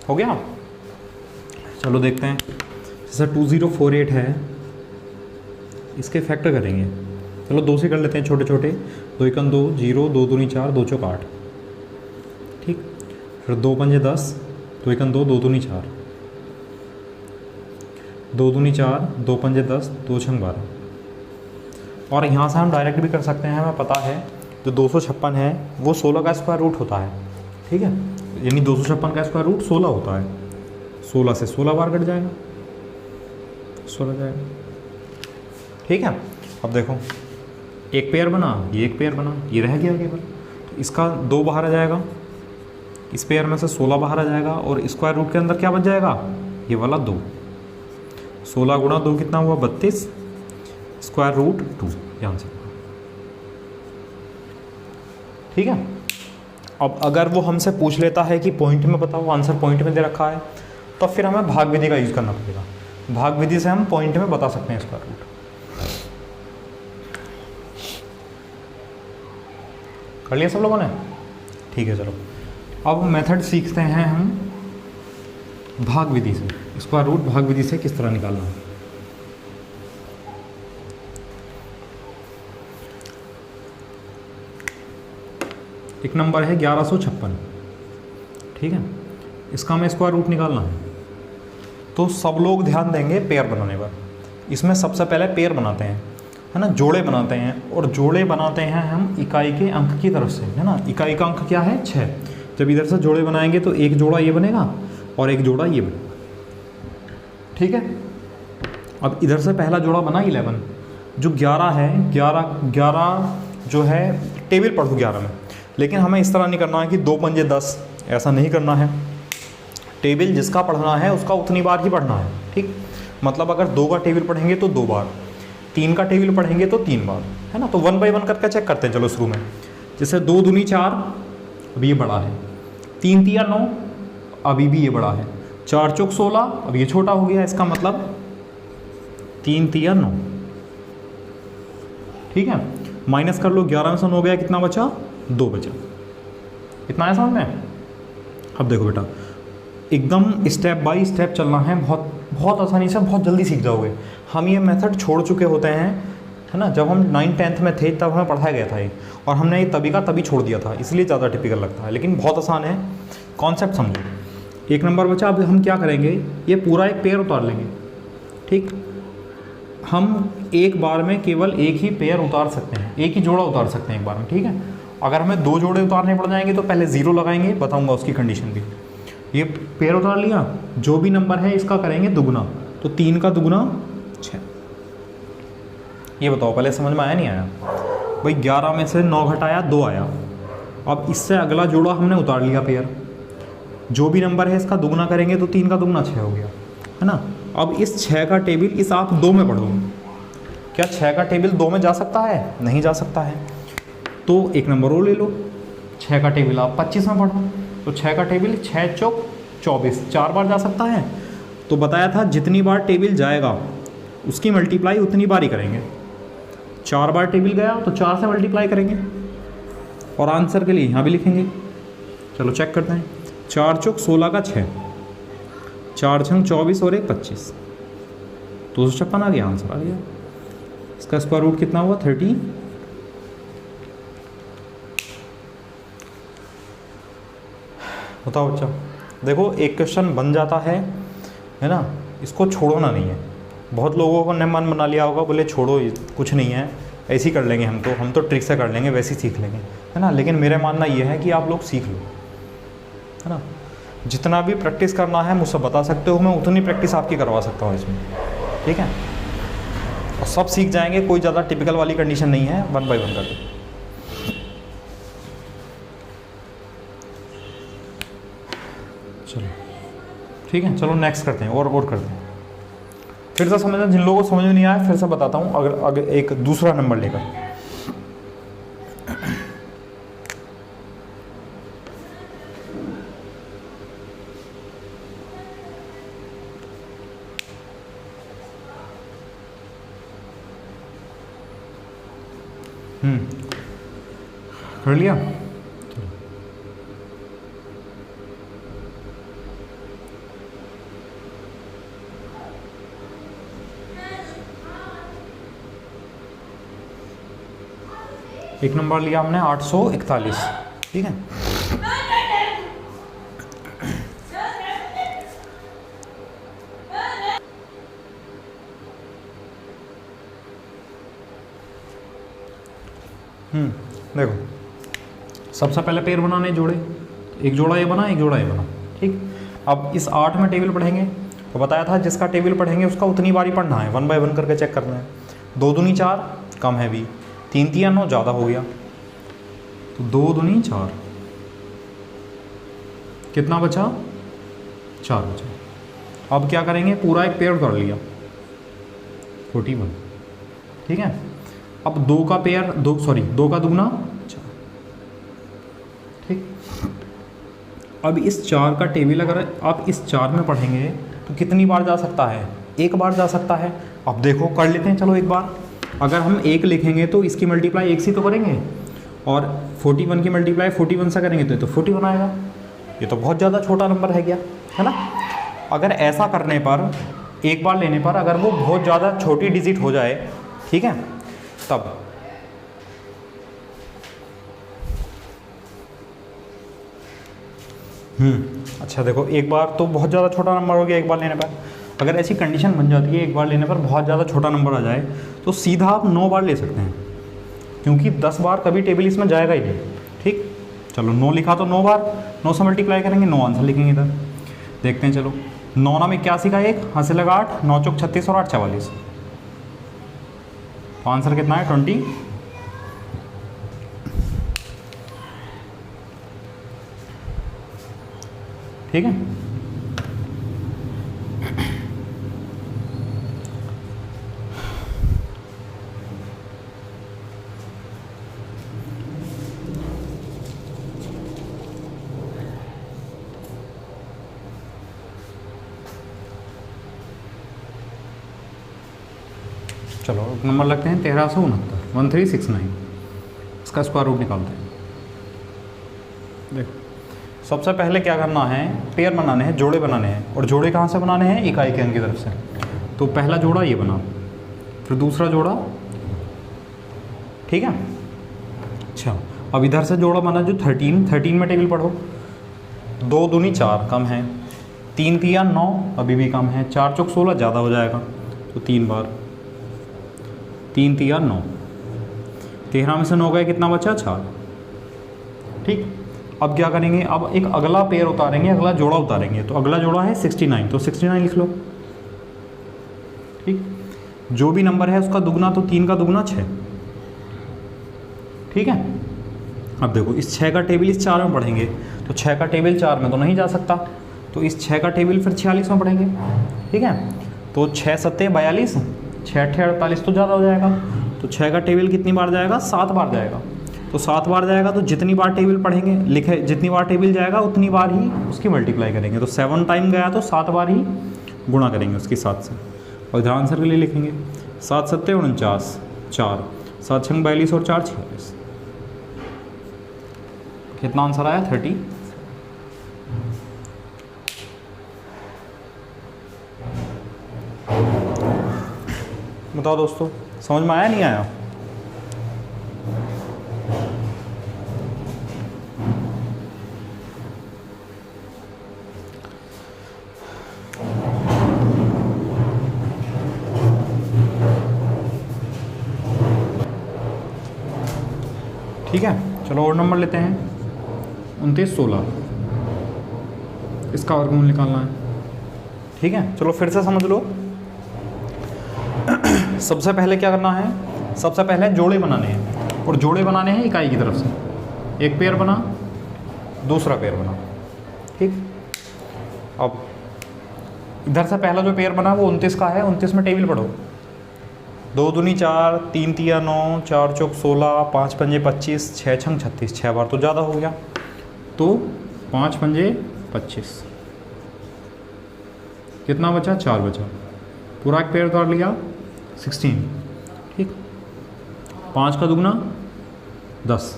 हो गया। चलो देखते हैं, जैसे 2048 है, इसके फैक्टर करेंगे। चलो 2 से कर लेते हैं छोटे छोटे, 2 एकम 2, 0, 2 दूनी 4, 2 चौक 8, ठीक। फिर 2 पंजे 10, 2 एकम 2, 2 दूनी 4, 2 दूनी 4, 2 पंजे 10, 2 छंग 12। और यहाँ से हम डायरेक्ट भी कर सकते हैं, हमें पता है जो 256 है वो 16 का स्क्वायर रूट होता है, ठीक है। यानी 256 का स्क्वायर रूट 16 होता है, 16 से 16 बार कट जाएगा, 16 जाएगा, ठीक है। अब देखो एक पेयर बना, ये एक पेयर बना, ये रह गया केवल, तो इसका 2 बाहर आ जाएगा, इस पेयर में से 16 बाहर आ जाएगा, और स्क्वायर रूट के अंदर क्या बच जाएगा, ये वाला 2। 16 गुणा 2 कितना हुआ, 32, स्क्वायर रूट 2 यहाँ से, ठीक है। अब अगर वो हमसे पूछ लेता है कि पॉइंट में बताओ, आंसर पॉइंट में दे रखा है, तो फिर हमें भाग विधि का यूज़ करना पड़ेगा। भाग विधि से हम पॉइंट में बता सकते हैं स्क्वायर रूट। कर लिया सब लोगों ने, ठीक है। चलो अब मेथड सीखते हैं हम भाग विधि से, स्क्वायर रूट भाग विधि से किस तरह निकालना है। एक नंबर है 1156, ठीक है, इसका हमें स्क्वायर रूट निकालना है। तो सब लोग ध्यान देंगे पेयर बनाने पर। इसमें सबसे पहले पेयर बनाते हैं, है ना, जोड़े बनाते हैं, और जोड़े बनाते हैं हम इकाई के अंक की तरफ से, है ना। इकाई का अंक क्या है, 6। जब इधर से जोड़े बनाएंगे तो एक जोड़ा ये बनेगा और एक जोड़ा ये बनेगा, ठीक है। अब इधर से पहला जोड़ा बना 11, जो 11 है, 11 जो है टेबल पढ़ो 11 में, लेकिन हमें इस तरह नहीं करना है कि 2 पंजे 10, ऐसा नहीं करना है। टेबल जिसका पढ़ना है उसका उतनी बार ही पढ़ना है, ठीक। मतलब अगर 2 का टेबल पढ़ेंगे तो 2 बार, 3 का टेबल पढ़ेंगे तो 3 बार, है ना। तो 1 बाई 1 करके चेक करते हैं। चलो शुरू में जैसे 2 दूनी 4, अभी ये बड़ा है, 3 तिया 9, अभी भी ये बड़ा है, 4 चौक 16, अब ये छोटा हो गया, इसका मतलब 3 तिया 9, ठीक है। माइनस कर लो, 11 में से 9 गया, कितना बचा, 2 बचा। इतना है समझ में। अब देखो बेटा, एकदम स्टेप बाय स्टेप चलना है, बहुत बहुत आसानी से, बहुत जल्दी सीख जाओगे। हम ये मेथड छोड़ चुके होते हैं, है ना। जब हम 9th 10th में थे तब हमें पढ़ाया गया था ये, और हमने ये तभी का तभी छोड़ दिया था, इसलिए ज़्यादा टिपिकल लगता है, लेकिन बहुत आसान है, कॉन्सेप्ट समझो। एक नंबर बचा। अब हम क्या करेंगे, ये पूरा एक पेयर उतार लेंगे, ठीक। हम एक बार में केवल एक ही पेयर उतार सकते हैं, एक ही जोड़ा उतार सकते हैं एक बार में, ठीक है। अगर हमें 2 जोड़े उतारने पड़ जाएंगे तो पहले 0 लगाएंगे, बताऊंगा उसकी कंडीशन भी। ये पेयर उतार लिया, जो भी नंबर है इसका करेंगे दुगुना, तो 3 का दुगुना 6। ये बताओ पहले समझ में आया नहीं आया भाई। 11 में से 9 घटाया, 2 आया। अब इससे अगला जोड़ा हमने उतार लिया पेयर, जो भी नंबर है इसका दुगुना करेंगे तो 3 का दुगुना 6 हो गया, है ना। अब इस 6 का टेबल इस आप 2 में पढ़ो, क्या 6 का टेबल 2 में जा सकता है, नहीं जा सकता है। तो एक नंबर और ले लो, 6 का टेबल आप 25 में पढ़ो, तो 6 का टेबल 6 चौक 24, 4 बार जा सकता है। तो बताया था जितनी बार टेबल जाएगा उसकी मल्टीप्लाई उतनी बार ही करेंगे। 4 बार टेबल गया तो 4 से मल्टीप्लाई करेंगे, और आंसर के लिए यहाँ भी लिखेंगे। चलो चेक करते हैं, 4 चौक 16 का 6, 4 छंग 24 और 1 25, 256 आ गया, आंसर आ गया। इसका स्क्वायर रूट कितना हुआ, 30। बताओ बच्चा, देखो एक क्वेश्चन बन जाता है ना, इसको छोड़ना नहीं है। बहुत लोगों को ने मन बना लिया होगा, बोले छोड़ो कुछ नहीं है, ऐसे ही कर लेंगे, हम तो ट्रिक से कर लेंगे, वैसे ही सीख लेंगे, है ना। लेकिन मेरा मानना ये है कि आप लोग सीख लो, है ना। जितना भी प्रैक्टिस करना है मुझसे बता सकते हो, मैं उतनी प्रैक्टिस आपकी करवा सकता हूँ इसमें, ठीक है। और सब सीख जाएंगे, कोई ज़्यादा टिपिकल वाली कंडीशन नहीं है, 1 बाई 1 कर दो। चलो ठीक है, चलो नेक्स्ट करते हैं, और करते हैं। फिर से समझना, जिन लोगों को समझ में नहीं आया फिर से बताता हूँ, अगर एक दूसरा नंबर लेकर। कर लिया। एक नंबर लिया हमने 841, ठीक है। देखो सबसे पहले पेयर बनाने जोड़े, एक जोड़ा ये बना, एक जोड़ा ये बना, ठीक। अब इस 8 में टेबल पढ़ेंगे तो बताया था जिसका टेबल पढ़ेंगे उसका उतनी बार ही पढ़ना है, 1 बाय 1 करके चेक करना है। 2 दूनी 4 कम है भी, 3 3 9 ज़्यादा हो गया, तो 2 दूनी 4, कितना बचा? 4 बचा। अब क्या करेंगे, पूरा एक पेयर कर लिया 41, ठीक है। अब 2 का पेयर 2 का दुगना 4, ठीक। अब इस 4 का टेबल अगर आप इस 4 में पढ़ेंगे तो कितनी बार जा सकता है? एक बार जा सकता है। अब देखो कर लेते हैं, चलो एक बार। अगर हम 1 लिखेंगे तो इसकी मल्टीप्लाई 1 से तो करेंगे, और 41 की मल्टीप्लाई 41 से करेंगे तो 41 आएगा। ये तो बहुत ज़्यादा छोटा नंबर है क्या, है ना। अगर ऐसा करने पर, एक बार लेने पर अगर वो बहुत ज़्यादा छोटी डिजिट हो जाए, ठीक है, तब अच्छा देखो, एक बार तो बहुत ज़्यादा छोटा नंबर हो गया एक बार लेने पर। अगर ऐसी कंडीशन बन जाती है एक बार लेने पर बहुत ज़्यादा छोटा नंबर आ जाए तो सीधा आप 9 बार ले सकते हैं, क्योंकि 10 बार कभी टेबल इसमें जाएगा ही नहीं, ठीक। चलो 9 लिखा तो 9 बार, 9 से मल्टीप्लाई करेंगे, 9 आंसर लिखेंगे इधर। देखते हैं, चलो 9 नाम 81 का 1, हाँ से लगा 8, 9 चौक 36 और 8 44, तो आंसर कितना है? 20। ठीक है। चलो नंबर लगते हैं 1369, 1369, इसका स्क्वायर रूट निकालते हैं। देखो सबसे पहले क्या करना है, पेयर बनाने हैं, जोड़े बनाने हैं। और जोड़े कहाँ से बनाने हैं? इकाई के अंक की तरफ से। तो पहला जोड़ा ये बना, फिर दूसरा जोड़ा, ठीक है। अच्छा अब इधर से जोड़ा बना जो 13 में टेबल पढ़ो। 2 दूनी 4 कम है, 3 3 9 अभी भी कम है, 4 चौक 16 ज़्यादा हो जाएगा, तो 3 बार, 3 3 9, 13 में से 9 गए, कितना बचा? 4, ठीक। अब क्या करेंगे, अब एक अगला पेयर उतारेंगे, अगला जोड़ा उतारेंगे। तो अगला जोड़ा है 69, तो 69 लिख लो, ठीक। जो भी नंबर है उसका दुगना, तो 3 का दुगना 6, ठीक है। अब देखो इस 6 का टेबल इस 4 में पढ़ेंगे, तो 6 का टेबल 4 में तो नहीं जा सकता, तो इस 6 का टेबल फिर 46 में पढ़ेंगे, ठीक है। तो 6 7 42, 6 8 48 तो ज़्यादा हो जाएगा, तो 6 का टेबल कितनी बार जाएगा? 7 बार जाएगा। तो 7 बार जाएगा, तो जितनी बार टेबल पढ़ेंगे, लिखे जितनी बार टेबल जाएगा उतनी बार ही उसकी मल्टीप्लाई करेंगे। तो 7 टाइम गया तो 7 बार ही गुणा करेंगे उसकी 7 से। और इधर आंसर के लिए लिखेंगे 7 7 49, 4 7 6 42 और 4 46, कितना आंसर आया? 30। बताओ दोस्तों, समझ में आया नहीं आया? ठीक है। चलो और नंबर लेते हैं 29 16, इसका वर्गमूल निकालना है, ठीक है। चलो फिर से समझ लो। सबसे पहले क्या करना है, सबसे पहले जोड़े बनाने हैं, और जोड़े बनाने हैं इकाई की तरफ से। एक पेयर बना, दूसरा पेयर बना, ठीक। अब इधर से पहला जो पेयर बना वो 29 का है, 29 में टेबल पढ़ो। 2 दूनी 4, 3 3 9, 4 चौक 16, 5 पंजे 25, 6 6 36, 6 बार तो ज़्यादा हो गया, तो 5 पंजे 25, कितना बचा? 4 बचा। पूरा एक पेयर उतार लिया 16, ठीक। 5 का दुगना 10।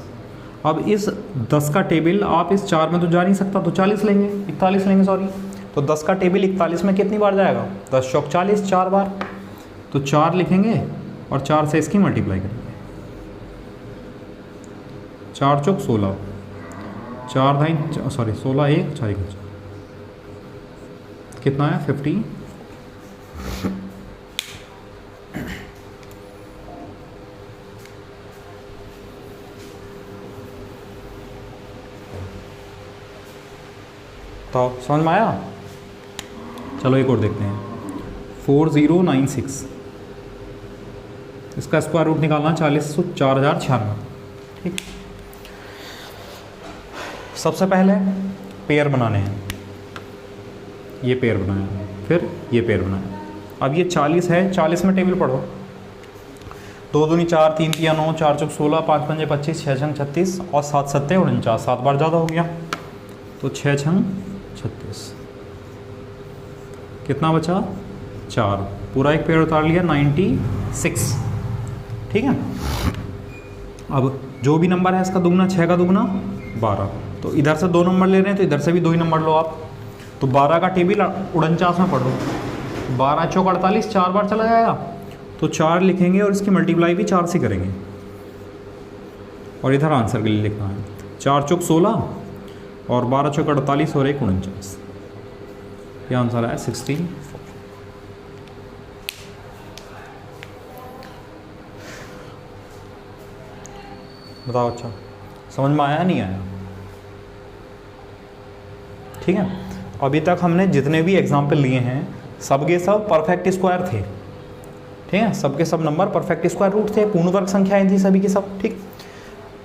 अब इस 10 का टेबल आप इस 4 में तो जा नहीं सकता, तो 40 लेंगे, 41 लेंगे सॉरी। तो 10 का टेबल 41 में कितनी बार जाएगा? 10 चौक 40, 4 बार। तो 4 लिखेंगे और 4 से इसकी मल्टीप्लाई करेंगे, 4 चौक 16, 4 दाई 16 1 4 कितना है 50। तो समझ में आया। चलो एक और देखते हैं 4096, इसका स्क्वायर रूट निकालना 40 तो 4096। ठीक, सबसे पहले पेयर बनाने हैं, ये पेयर बनाया, फिर ये पेयर बनाया। अब ये 40 है, 40 में टेबल पढ़ो, 2 दूनी 4, 3 तिया 9, 4 चौक 16, 5 पंजे 25, 6 छंग 36 और 7 सत्ते 49, 7 बार ज़्यादा हो गया तो 6 छंग 36, कितना बचा 4, पूरा एक पेड़ उतार लिया 96। ठीक है, अब जो भी नंबर है इसका दुगना 6 का दुगना 12, तो इधर से 2 नंबर ले रहे हैं तो इधर से भी 2 ही नंबर लो आप। तो 12 का टेबल 49 में पढ़ो, 12 चौक 48, 4 बार चला जाएगा तो 4 लिखेंगे और इसकी मल्टीप्लाई भी 4 से करेंगे और इधर आंसर के लिए लिखना है 4 चौक 16 और 12 चौक 48 और 1 49, ये आंसर है 64। बताओ अच्छा समझ में आया नहीं आया। ठीक है, अभी तक हमने जितने भी एग्जाम्पल लिए हैं सबके सब परफेक्ट स्क्वायर थे। ठीक है, सबके सब नंबर परफेक्ट स्क्वायर रूट थे, पूर्ण वर्ग संख्याएं थी सभी की सब। ठीक,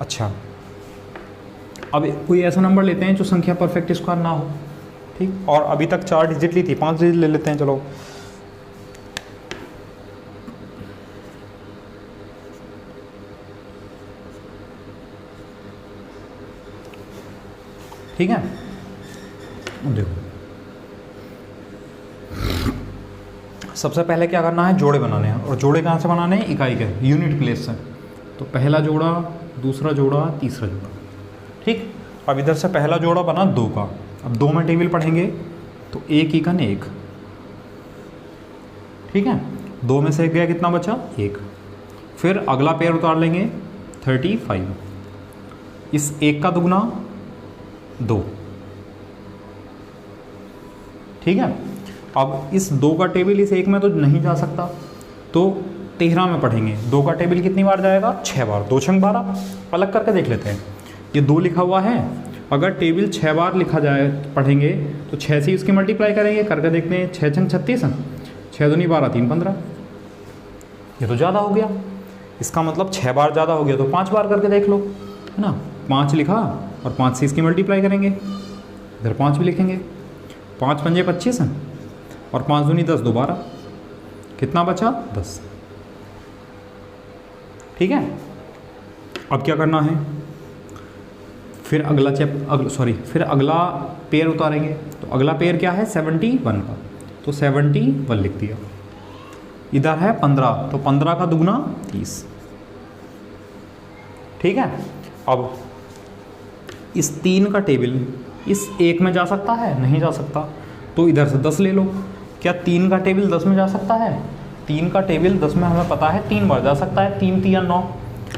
अच्छा अब कोई ऐसा नंबर लेते हैं जो संख्या परफेक्ट स्क्वायर ना हो। ठीक, और अभी तक 4 डिजिट ली थी, 5 डिजिट ले लेते हैं। चलो ठीक है, देखो सबसे पहले क्या करना है, जोड़े बनाने हैं। और जोड़े कहाँ से बनाने हैं, इकाई के यूनिट प्लेस से। तो पहला जोड़ा, दूसरा जोड़ा, तीसरा जोड़ा। ठीक, अब इधर से पहला जोड़ा बना 2 का, अब 2 में टेबल पढ़ेंगे तो 1 इकन 1। ठीक है, 2 में से 1 गया, कितना बचा 1। फिर अगला पेयर उतार लेंगे 35, इस 1 का दुगना 2। ठीक है, अब इस 2 का टेबल इस 1 में तो नहीं जा सकता, तो 13 में पढ़ेंगे। 2 का टेबल कितनी बार जाएगा, 6 बार, 2 छंग 12। अलग करके देख लेते हैं, ये 2 लिखा हुआ है, अगर टेबल 6 बार लिखा जाए पढ़ेंगे तो 6 से इसकी मल्टीप्लाई करेंगे, करके देखते हैं। 6 छंग 36, 6 दूनी 12, 3 15, ये तो ज़्यादा हो गया। इसका मतलब 6 बार ज़्यादा हो गया, तो 5 बार करके देख लो, है ना। 5 लिखा और 5 से इसकी मल्टीप्लाई करेंगे, इधर 5 भी लिखेंगे। 5 पंजे 25 और 5 दूनी 10, 2 12, कितना बचा 10। ठीक है, अब क्या करना है, फिर फिर अगला पेयर उतारेंगे। तो अगला पेयर क्या है, 71 का, तो 71 लिख दिया। इधर है 15, तो 15 का दुगना 30। ठीक है, अब इस 3 का टेबल इस 1 में जा सकता है, नहीं जा सकता, तो इधर से 10 ले लो। क्या 3 का टेबल 10 में जा सकता है, 3 का टेबल 10 में हमें पता है 3 बार जा सकता है, 3 तिया 9।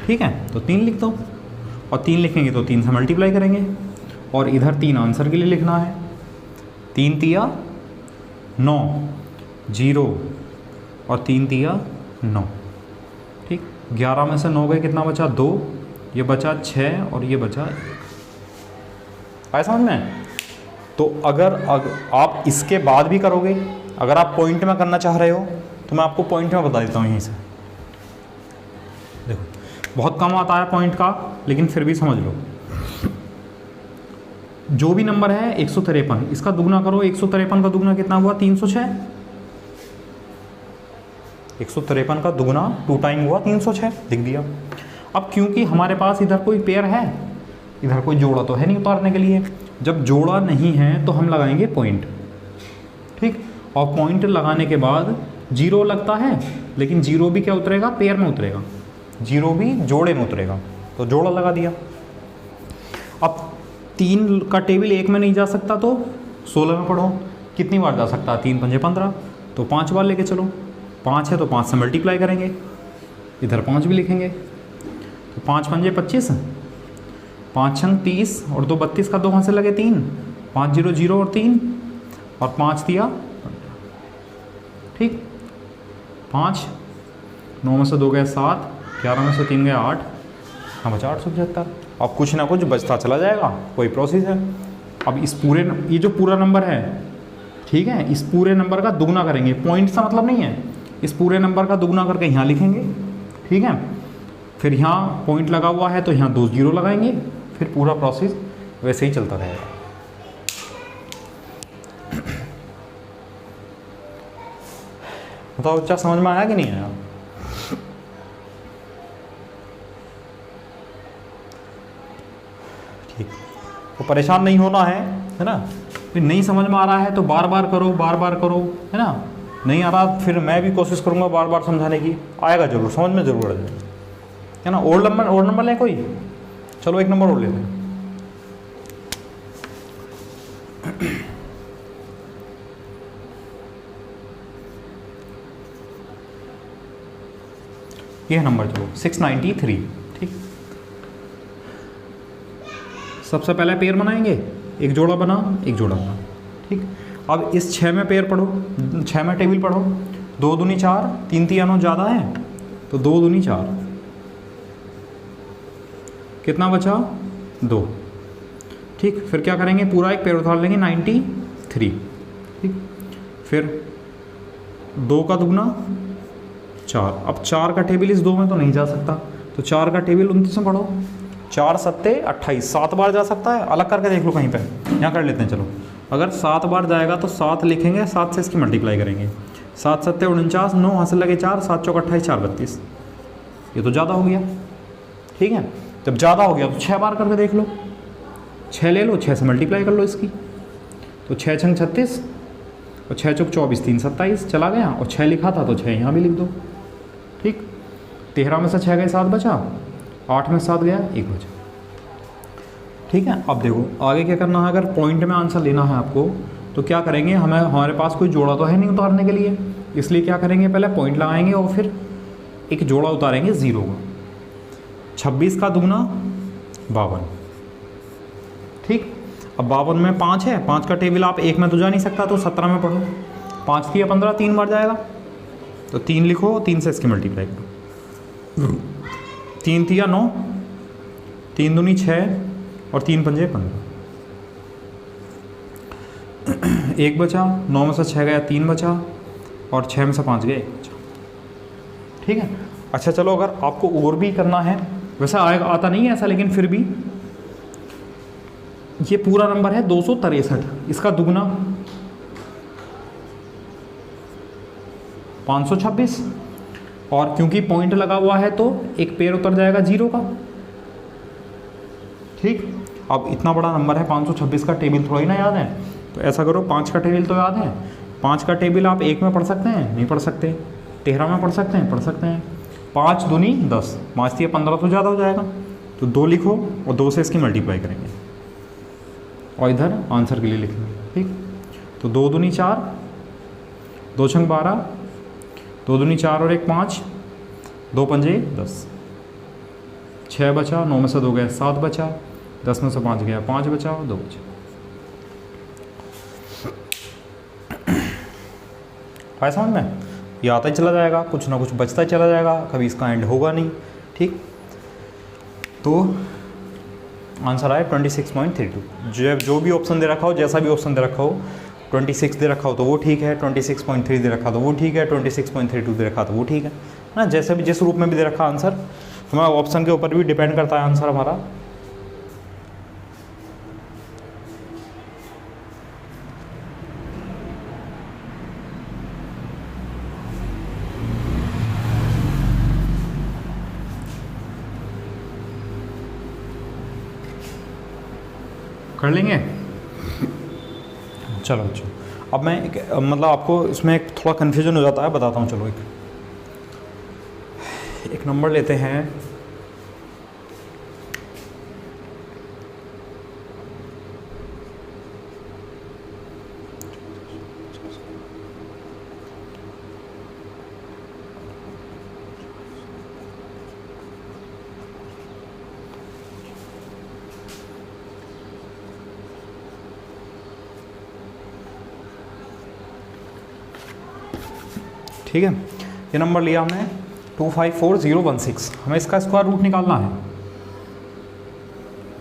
ठीक है, तो 3 लिख दो, और 3 लिखेंगे तो 3 से मल्टीप्लाई करेंगे, और इधर 3 आंसर के लिए लिखना है। 3 तिया 9, 0 और 3 तिया 9। ठीक, 11 में से 9 गए, कितना बचा 2, ये बचा 6 और ये बचा 1। आया समझ में। तो अगर आप इसके बाद भी करोगे, अगर आप पॉइंट में करना चाह रहे हो तो मैं आपको पॉइंट में बता देता हूँ। यहीं से देखो, बहुत कम आता है पॉइंट का, लेकिन फिर भी समझ लो। जो भी नंबर है 153, इसका दुगना करो। 153 का दुगना कितना हुआ, 306। 153 का दुगना 2 टाइम हुआ 306, लिख दिया। अब क्योंकि हमारे पास इधर कोई पेयर है, इधर कोई जोड़ा तो है नहीं उतारने के लिए, जब जोड़ा नहीं है तो हम लगाएंगे पॉइंट। ठीक, और पॉइंट लगाने के बाद 0 लगता है, लेकिन 0 भी क्या उतरेगा, पेयर में उतरेगा, 0 भी जोड़े में उतरेगा, तो जोड़ा लगा दिया। अब 3 का टेबल 1 में नहीं जा सकता, तो 16 में पढ़ो, कितनी बार जा सकता है, 3 पंजे 15, तो 5 बार लेके चलो। 5 है तो 5 से मल्टीप्लाई करेंगे, इधर 5 भी लिखेंगे, तो 5 पंजे 25, 5 छंग 30 और 2 32 का 2 कहाँ से लगे 3, 5 0 0 और 3 और 5 दिया, ठीक। 5 9 में से 2 गए 7, 11 में से 3 गए 8, हाँ बचा 875। अब कुछ ना कुछ बचता चला जाएगा, कोई प्रोसेस है। अब इस पूरे ये जो पूरा नंबर है, ठीक है, इस पूरे नंबर का दुगना करेंगे, पॉइंट से मतलब नहीं है, इस पूरे नंबर का दुगना करके यहाँ लिखेंगे, ठीक है। फिर यहाँ पॉइंट लगा हुआ है तो यहाँ 2 0 लगाएंगे, फिर पूरा प्रोसेस वैसे ही चलता रहेगा। बताओ बच्चा समझ में आया कि नहीं आया? ठीक, तो परेशान नहीं होना है ना। फिर नहीं समझ में आ रहा है तो बार बार करो, बार बार करो, है ना। नहीं आ रहा फिर मैं भी कोशिश करूँगा बार बार समझाने की, आएगा जरूर, समझ में जरूर आ जाएगा, है ना। और नंबर लें कोई, चलो एक नंबर और लेते हैं। यह नंबर चलो 693, ठीक। सबसे पहले पेयर बनाएंगे, एक जोड़ा बना, एक जोड़ा बना, ठीक। अब इस 6 में पेयर पढ़ो, 6 में टेबल पढ़ो, 2 दूनी 4, 3 3 9 ज़्यादा है तो 2 दूनी 4, कितना बचा 2, ठीक। फिर क्या करेंगे, पूरा एक पेयर उतार लेंगे 93, ठीक। फिर 2 का दुगना 4, अब 4 का टेबल इस 2 में तो नहीं जा सकता, तो 4 का टेबल 29 में पढ़ो, 4 सत्ते 28, 7 बार जा सकता है, अलग करके देख लो कहीं पे, यहाँ कर लेते हैं चलो। अगर 7 बार जाएगा तो 7 लिखेंगे, 7 से इसकी मल्टीप्लाई करेंगे, 7 सत्ते 49, 9 हासिल लगे 4, 7 चौक 28, 4 32, ये तो ज़्यादा हो गया, ठीक है। जब ज़्यादा हो गया तो 6 बार करके देख लो, 6 ले लो, 6 से मल्टीप्लाई कर लो इसकी, तो 6 छंग 36 और 6 चौक 24, 3 27 चला गया, और 6 लिखा था तो 6 यहाँ भी लिख दो, ठीक। 13 में से 6 गए 7 बचा, 8 में 7 गया 1 बचा, ठीक है। अब देखो आगे क्या करना है, अगर पॉइंट में आंसर लेना है आपको तो क्या करेंगे, हमारे पास कोई जोड़ा तो है नहीं उतारने के लिए, इसलिए क्या करेंगे, पहले पॉइंट लगाएंगे और फिर एक जोड़ा उतारेंगे 0 का। 26 का दुगना 52, ठीक। अब 52 में 5 है, 5 का टेबल आप एक में तो जा नहीं सकता, तो 17 में पढ़ो, 5 की 15, 3 बार जाएगा तो 3 लिखो, 3 से इसकी मल्टीप्लाई करो, 3 तिया 9, 3 दूनी 6 और 3 पंजे 15, 1 बचा, 9 में से 6 गया 3 बचा, और 6 में से 5 गए 1 बचा, ठीक है। अच्छा चलो, अगर आपको और भी करना है, वैसे आता नहीं है ऐसा, लेकिन फिर भी ये पूरा नंबर है 263, इसका दुगना 526, और क्योंकि पॉइंट लगा हुआ है तो एक पेयर उतर जाएगा 0 का, ठीक। अब इतना बड़ा नंबर है 526 का टेबल थोड़ा ही ना याद है, तो ऐसा करो 5 का टेबल तो याद है, 5 का टेबल आप 1 में पढ़ सकते हैं, नहीं पढ़ सकते, 13 में पढ़ सकते हैं, पढ़ सकते हैं, 5 दूनी 10, 5 या 15 तो ज़्यादा हो जाएगा, तो 2 लिखो और 2 से इसकी मल्टीप्लाई करेंगे और इधर आंसर के लिए लिखेंगे, ठीक। तो 2 दूनी 4, 2 छंग 12, 2 दूनी 4 और 1 5, 2 पंजे 10, 6 बचा, 9 में से 2 गया 7 बचा, 10 में से 5 गया 5 बचा और 2 बचा। आया समझ में? ये आता ही चला जाएगा, कुछ ना कुछ बचता ही चला जाएगा, कभी इसका एंड होगा नहीं, ठीक। तो आंसर आया 26.32। जो भी ऑप्शन दे रखा हो, जैसा भी ऑप्शन दे रखा हो, 26 दे रखा हो तो वो ठीक है, 26.3 दे रखा तो वो ठीक है, 26.32 दे रखा तो वो ठीक है ना। जैसे भी जिस रूप में भी दे रखा आंसर, हमारा ऑप्शन के ऊपर भी डिपेंड करता है आंसर हमारा। कर लेंगे, चलो अच्छा। अब मैं मतलब आपको इसमें एक थोड़ा कन्फ्यूजन हो जाता है, बताता हूँ। चलो एक नंबर लेते हैं, ठीक है, ये नंबर लिया हमने 254016, हमें इसका स्क्वायर रूट निकालना है।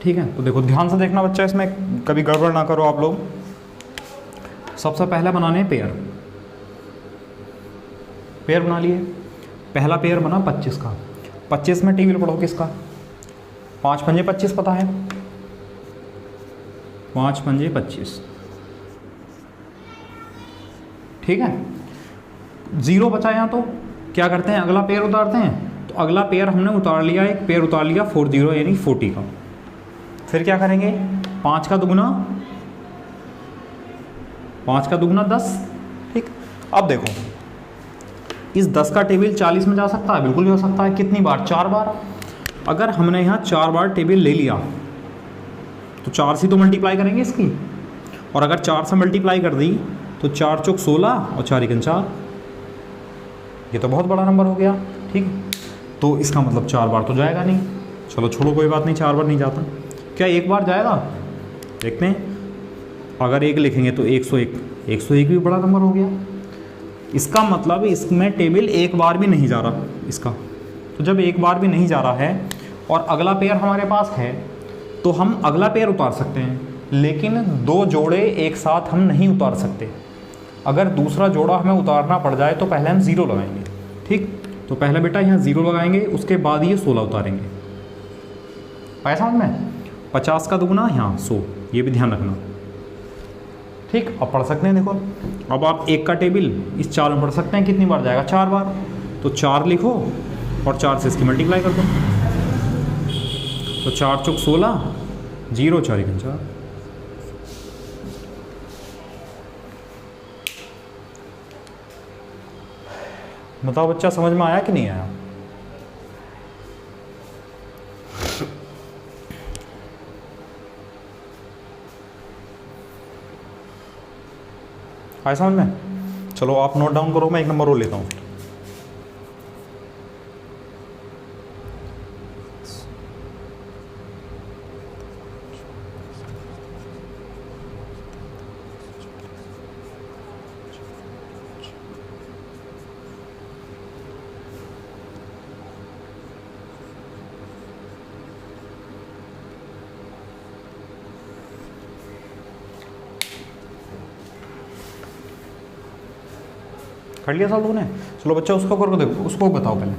ठीक है, तो देखो ध्यान से देखना बच्चा, इसमें कभी गड़बड़ ना करो आप लोग। सबसे पहले बनाने हैं पेयर। पेयर बना लिए, पहला पेयर बना 25 का। 25 में टेबल पढ़ो किसका, 5 पंजे 25 पता है, 5 पंजे 25। ठीक है, 0 बचा यहाँ, तो क्या करते हैं, अगला पेयर उतारते हैं। तो अगला पेयर हमने उतार लिया, एक पेयर उतार लिया 40 यानी 40 का। फिर क्या करेंगे, 5 का दुगुना 10। ठीक, अब देखो इस 10 का टेबल 40 में जा सकता है, बिल्कुल भी हो सकता है। कितनी बार, 4 बार। अगर हमने यहाँ 4 बार टेबल ले लिया तो 4 से तो मल्टीप्लाई करेंगे इसकी, और अगर 4 से मल्टीप्लाई कर दी तो 4 चौक 16 और 4 एकम 4, ये तो बहुत बड़ा नंबर हो गया। ठीक, तो इसका मतलब 4 बार तो जाएगा नहीं। चलो छोड़ो, कोई बात नहीं, 4 बार नहीं जाता। क्या 1 बार जाएगा, देखते हैं। अगर 1 लिखेंगे तो 101, 101 भी बड़ा नंबर हो गया। इसका मतलब इसमें टेबल 1 बार भी नहीं जा रहा इसका। तो जब 1 बार भी नहीं जा रहा है और अगला पेयर हमारे पास है, तो हम अगला पेयर उतार सकते हैं, लेकिन 2 जोड़े एक साथ हम नहीं उतार सकते। अगर दूसरा जोड़ा हमें उतारना पड़ जाए तो पहले हम 0 लगाएंगे। ठीक, तो पहले बेटा यहाँ 0 लगाएंगे, उसके बाद ये 16 उतारेंगे। आया समझ में, 50 का दुगुना यहाँ 100, ये भी ध्यान रखना। ठीक, अब पढ़ सकते हैं। देखो अब आप 1 का टेबल इस 4 में पढ़ सकते हैं, कितनी बार जाएगा, 4 बार। तो 4 लिखो और 4 से इसकी मल्टीप्लाई कर दो, तो 4 चौक 16, 0 4 एकम 4। बताओ बच्चा, समझ में आया कि नहीं आया। आया समझ में। चलो आप नोट डाउन करो, मैं एक नंबर और लेता हूँ। कर लिया सब लोगों ने। चलो बच्चा उसको करो, देखो उसको बताओ, पहले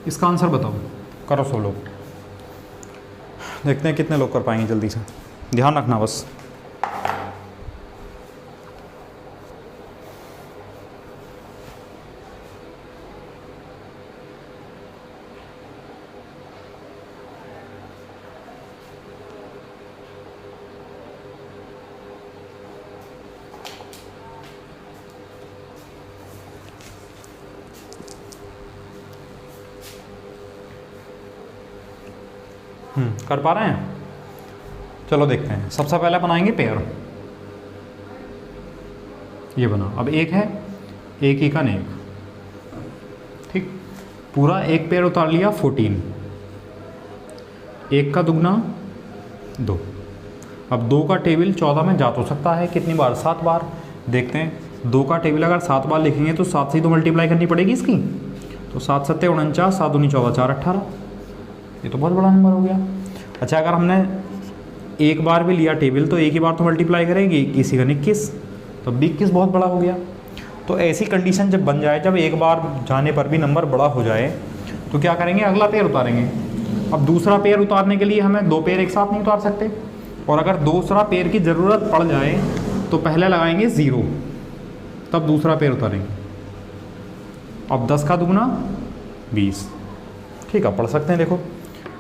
इसका आंसर बताओ, करो सब लोग। देखते हैं कितने लोग कर पाएंगे जल्दी से, ध्यान रखना बस। कर पा रहे हैं। चलो देखते हैं, सबसे पहले बनाएंगे पेयर। ये बना, अब 1 है, 1 ही का 1। ठीक, पूरा 1 पेयर उतार लिया 14, 1 का दुगना 2। अब 2 का टेबल 14 में जा तो सकता है, कितनी बार, 7 बार। देखते हैं, 2 का टेबल अगर 7 बार लिखेंगे तो 7 से ही तो मल्टीप्लाई करनी पड़ेगी इसकी। तो 7 7 49, 7 दूनी 14, 4 18, ये तो बहुत बड़ा नंबर हो गया। अच्छा, अगर हमने 1 बार भी लिया टेबल तो 1 ही बार तो मल्टीप्लाई करेंगे, किसी का 21, तो 21 बहुत बड़ा हो गया। तो ऐसी कंडीशन जब बन जाए, जब 1 बार जाने पर भी नंबर बड़ा हो जाए, तो क्या करेंगे, अगला पेयर उतारेंगे। अब दूसरा पेयर उतारने के लिए हमें 2 पेयर एक साथ नहीं उतार सकते, और अगर दूसरा पेयर की ज़रूरत पड़ जाए तो पहले लगाएंगे 0, तब दूसरा पेयर उतारेंगे। अब 10 का दुगुना 20। ठीक है, पढ़ सकते हैं। देखो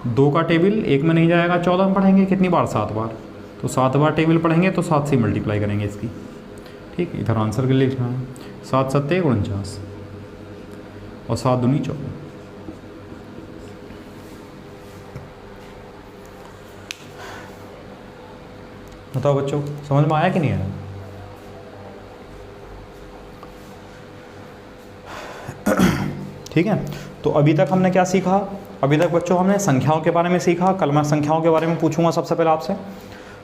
2 का टेबल 1 में नहीं जाएगा, 14 में पढ़ेंगे, कितनी बार, 7 बार। तो 7 बार टेबल पढ़ेंगे तो 7 से मल्टीप्लाई करेंगे इसकी। ठीक, इधर आंसर के लिए लिखना है, 7 7 49 और 7 दूनी 14। बताओ बच्चों, समझ में आया कि नहीं आया। ठीक है, तो अभी तक हमने क्या सीखा, अभी तक बच्चों हमने संख्याओं के बारे में सीखा। कल मैं संख्याओं के बारे में पूछूंगा सबसे पहले आपसे।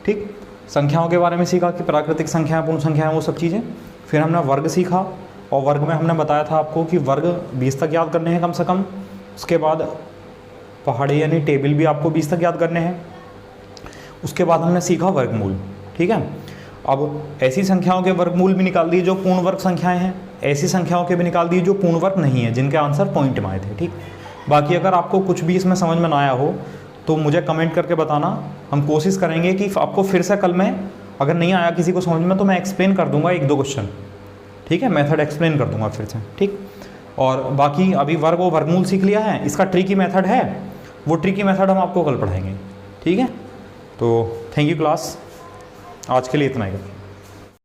ठीक, संख्याओं के बारे में सीखा कि प्राकृतिक संख्याएं, पूर्ण संख्याएं, वो सब चीज़ें। फिर हमने वर्ग सीखा, और वर्ग में हमने बताया था आपको कि वर्ग 20 तक याद करने हैं कम से कम। उसके बाद पहाड़ी यानी टेबल भी आपको 20 तक याद करने हैं। उसके बाद हमने सीखा वर्गमूल, ठीक है। अब ऐसी संख्याओं के वर्गमूल भी निकाल दिए जो पूर्ण वर्ग संख्याएं हैं, ऐसी संख्याओं के भी निकाल दिए जो पूर्ण वर्ग नहीं है, जिनके आंसर पॉइंट में आए थे, ठीक। बाकी अगर आपको कुछ भी इसमें समझ में ना आया हो तो मुझे कमेंट करके बताना, हम कोशिश करेंगे कि आपको फिर से कल में, अगर नहीं आया किसी को समझ में तो मैं एक्सप्लेन कर दूंगा 1-2 क्वेश्चन, ठीक है, मेथड एक्सप्लेन कर दूंगा फिर से, ठीक। और बाकी अभी वर्ग और वर्गमूल सीख लिया है, इसका ट्रिकी मेथड है, वो ट्रिकी मेथड हम आपको कल पढ़ाएंगे, ठीक है। तो थैंक यू क्लास, आज के लिए इतना ही।